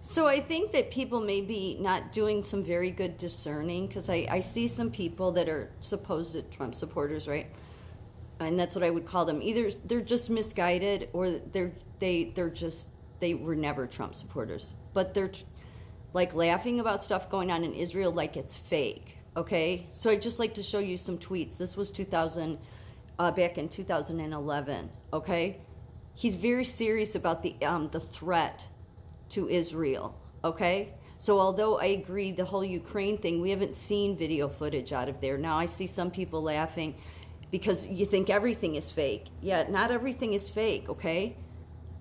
So I think that people may be not doing some very good discerning, because I see some people that are supposed Trump supporters, right? And that's what I would call them. Either they're just misguided, or they were never Trump supporters, but they're like laughing about stuff going on in Israel like it's fake. Okay, so I'd just like to show you some tweets. This was 2000, back in 2011. Okay, he's very serious about the threat to Israel. Okay, so although I agree the whole Ukraine thing, we haven't seen video footage out of there. Now I see some people laughing because you think everything is fake. Yeah, not everything is fake. Okay.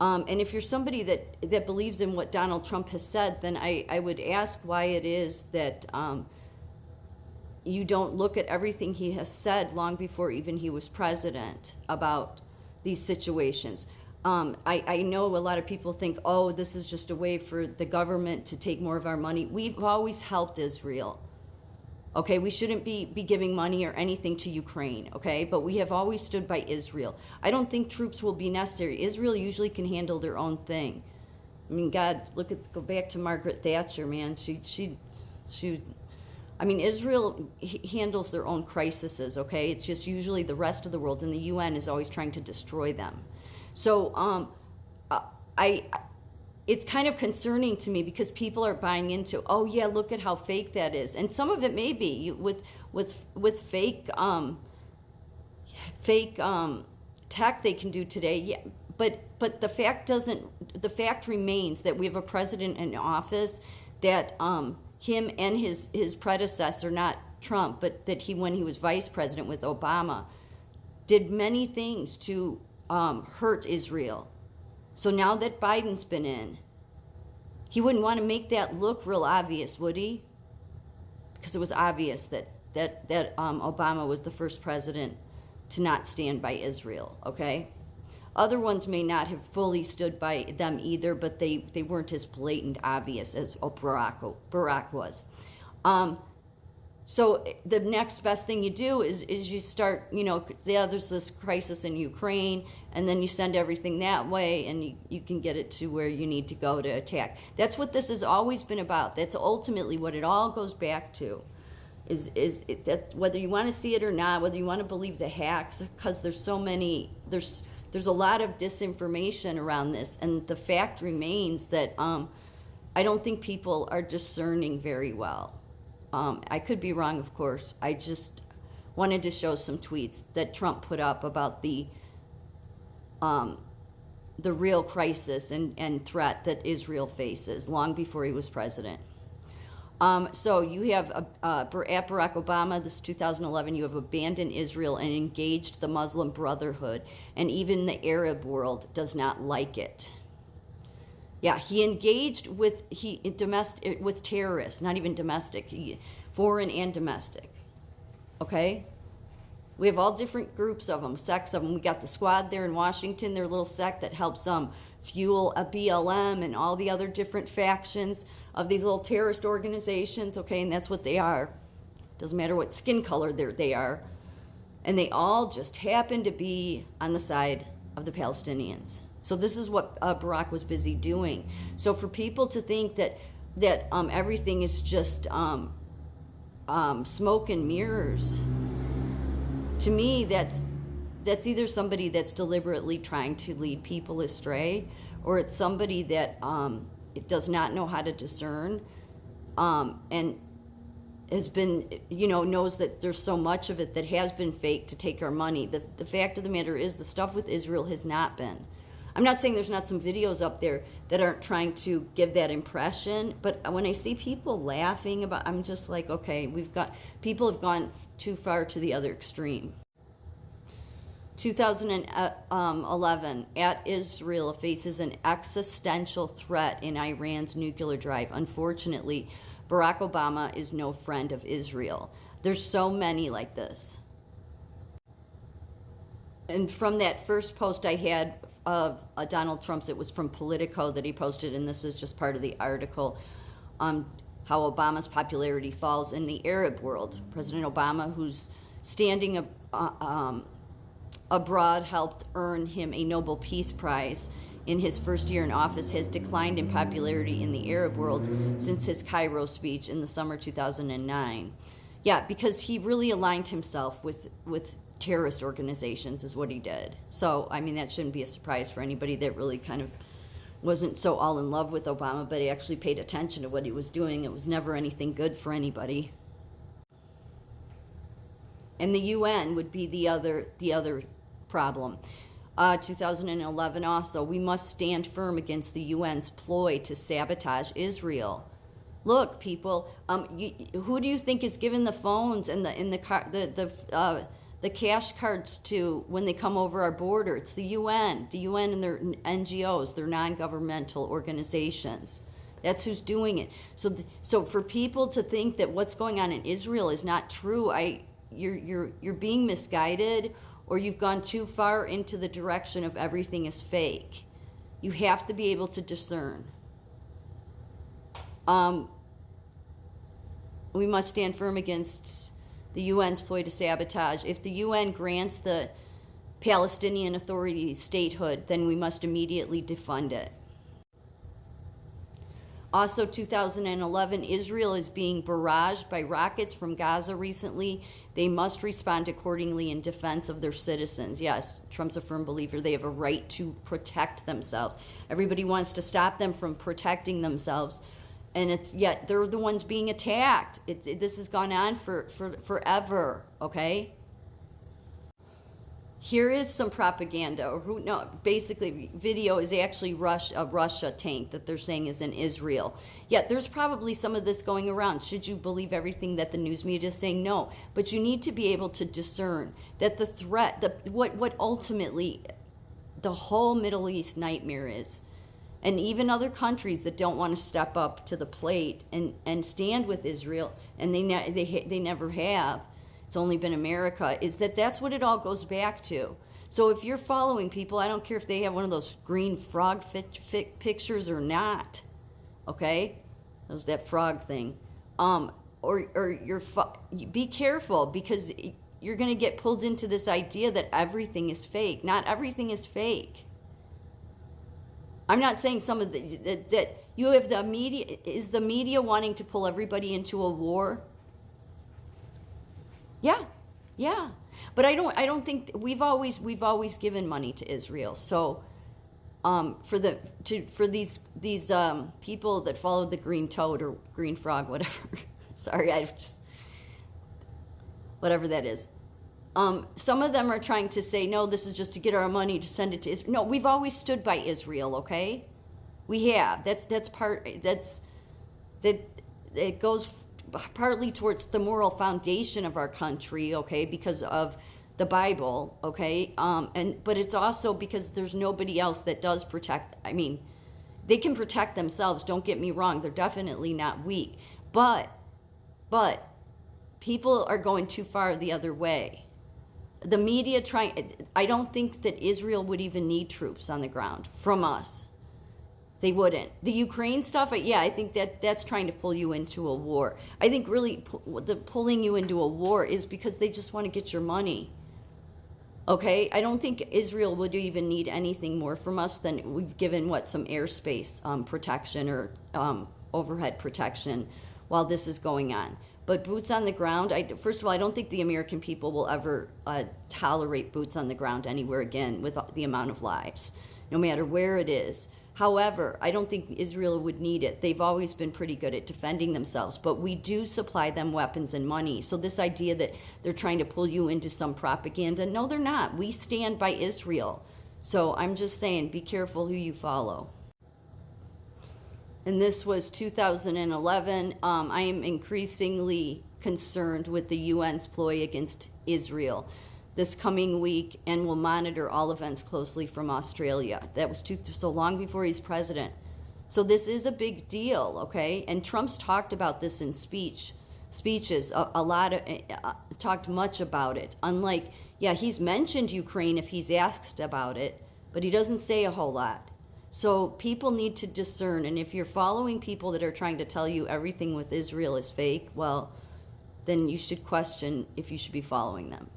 And if you're somebody that believes in what Donald Trump has said, then I would ask why it is that you don't look at everything he has said long before even he was president about these situations. I know a lot of people think, oh, this is just a way for the government to take more of our money. We've always helped Israel. Okay, we shouldn't be giving money or anything to Ukraine, okay? But we have always stood by Israel. I don't think troops will be necessary. Israel usually can handle their own thing. I mean, God, go back to Margaret Thatcher, man. I mean, Israel handles their own crises, okay? It's just usually the rest of the world, and the UN is always trying to destroy them. So it's kind of concerning to me because people are buying into, oh yeah, look at how fake that is, and some of it may be with fake tech they can do today. Yeah, but the fact remains that we have a president in office that him and his predecessor, not Trump, but that when he was vice president with Obama, did many things to hurt Israel. So now that Biden's been in, he wouldn't want to make that look real obvious, would he? Because it was obvious that Obama was the first president to not stand by Israel, okay? Other ones may not have fully stood by them either, but they weren't as blatant obvious as Barack was. So the next best thing you do is you start, there's this crisis in Ukraine, and then you send everything that way, and you can get it to where you need to go to attack. That's what this has always been about. That's ultimately what it all goes back to, is that whether you want to see it or not, whether you want to believe the hacks, because there's a lot of disinformation around this, and the fact remains that I don't think people are discerning very well. I could be wrong, of course. I just wanted to show some tweets that Trump put up about the real crisis and threat that Israel faces long before he was president. So you have, at Barack Obama, this is 2011, you have abandoned Israel and engaged the Muslim Brotherhood, and even the Arab world does not like it. Yeah, he engaged with terrorists, not even domestic, foreign and domestic. Okay? We have all different groups of them, sects of them. We got the squad there in Washington, their little sect that helps fuel a BLM and all the other different factions of these little terrorist organizations, okay? And that's what they are. Doesn't matter what skin color they are. And they all just happen to be on the side of the Palestinians. So this is what Barack was busy doing. So for people to think that everything is just smoke and mirrors, to me that's either somebody that's deliberately trying to lead people astray, or it's somebody that it does not know how to discern, and has been, knows that there's so much of it that has been fake to take our money. The fact of the matter is the stuff with Israel has not been. I'm not saying there's not some videos up there that aren't trying to give that impression, but when I see people laughing about, I'm just like, okay, people have gone too far to the other extreme. 2011, at Israel faces an existential threat in Iran's nuclear drive. Unfortunately, Barack Obama is no friend of Israel. There's so many like this. And from that first post I had of Donald Trump's, it was from Politico that he posted, and this is just part of the article, how Obama's popularity falls in the Arab world. President Obama, who's standing abroad, helped earn him a Nobel Peace Prize in his first year in office has declined in popularity in the Arab world since his Cairo speech in the summer 2009. Yeah, because he really aligned himself with terrorist organizations is what he did. So, I mean, that shouldn't be a surprise for anybody that really kind of wasn't so all in love with Obama, but he actually paid attention to what he was doing. It was never anything good for anybody. And the UN would be the other problem. 2011 also, we must stand firm against the UN's ploy to sabotage Israel. Look, people, who do you think is given the phones and the cash cards to when they come over our border? It's the UN and their NGOs, their non-governmental organizations. That's who's doing it. So for people to think that what's going on in Israel is not true, you're being misguided, or you've gone too far into the direction of everything is fake. You have to be able to discern. We must stand firm against the UN's ploy to sabotage. If the UN grants the Palestinian Authority statehood, then we must immediately defund it. Also, 2011, Israel is being barraged by rockets from Gaza recently. They must respond accordingly in defense of their citizens. Yes, Trump's a firm believer they have a right to protect themselves. Everybody wants to stop them from protecting themselves, and yet they're the ones being attacked. This has gone on for forever, okay? Here is some propaganda, basically video is actually a Russia tank that they're saying is in Israel. Yet there's probably some of this going around. Should you believe everything that the news media is saying? No. But you need to be able to discern that the threat, what ultimately the whole Middle East nightmare is, and even other countries that don't want to step up to the plate and stand with Israel, and they never have. It's only been America, is that's what it all goes back to. So if you're following people, I don't care if they have one of those green frog pictures or not, okay? That was that frog thing. Be careful, because you're going to get pulled into this idea that everything is fake. Not everything is fake. I'm not saying that you have the media. Is the media wanting to pull everybody into a war? Yeah. But I don't think we've always given money to Israel. So for these people that followed the green toad or green frog, whatever. Sorry, whatever that is. Some of them are trying to say, no, this is just to get our money to send it to Israel. No, we've always stood by Israel, okay? We have. It goes partly towards the moral foundation of our country, okay, because of the Bible, okay, but it's also because there's nobody else that does protect. I mean, they can protect themselves, don't get me wrong, they're definitely not weak, but people are going too far the other way. The media I don't think that Israel would even need troops on the ground from us. They wouldn't. The Ukraine stuff, I think that's trying to pull you into a war. I think really the pulling you into a war is because they just want to get your money. Okay? I don't think Israel would even need anything more from us than we've given, some airspace protection or overhead protection while this is going on. But boots on the ground, first of all, I don't think the American people will ever tolerate boots on the ground anywhere again with the amount of lives, no matter where it is. However, I don't think Israel would need it. They've always been pretty good at defending themselves, but we do supply them weapons and money. So this idea that they're trying to pull you into some propaganda, no, they're not. We stand by Israel. So I'm just saying, be careful who you follow. And this was 2011. I am increasingly concerned with the UN's ploy against Israel this coming week, and will monitor all events closely from Australia. That was so long before he's president. So this is a big deal, okay? And Trump's talked about this in speeches, a lot of, talked much about it. Unlike, he's mentioned Ukraine if he's asked about it, but he doesn't say a whole lot. So people need to discern, and if you're following people that are trying to tell you everything with Israel is fake, well, then you should question if you should be following them.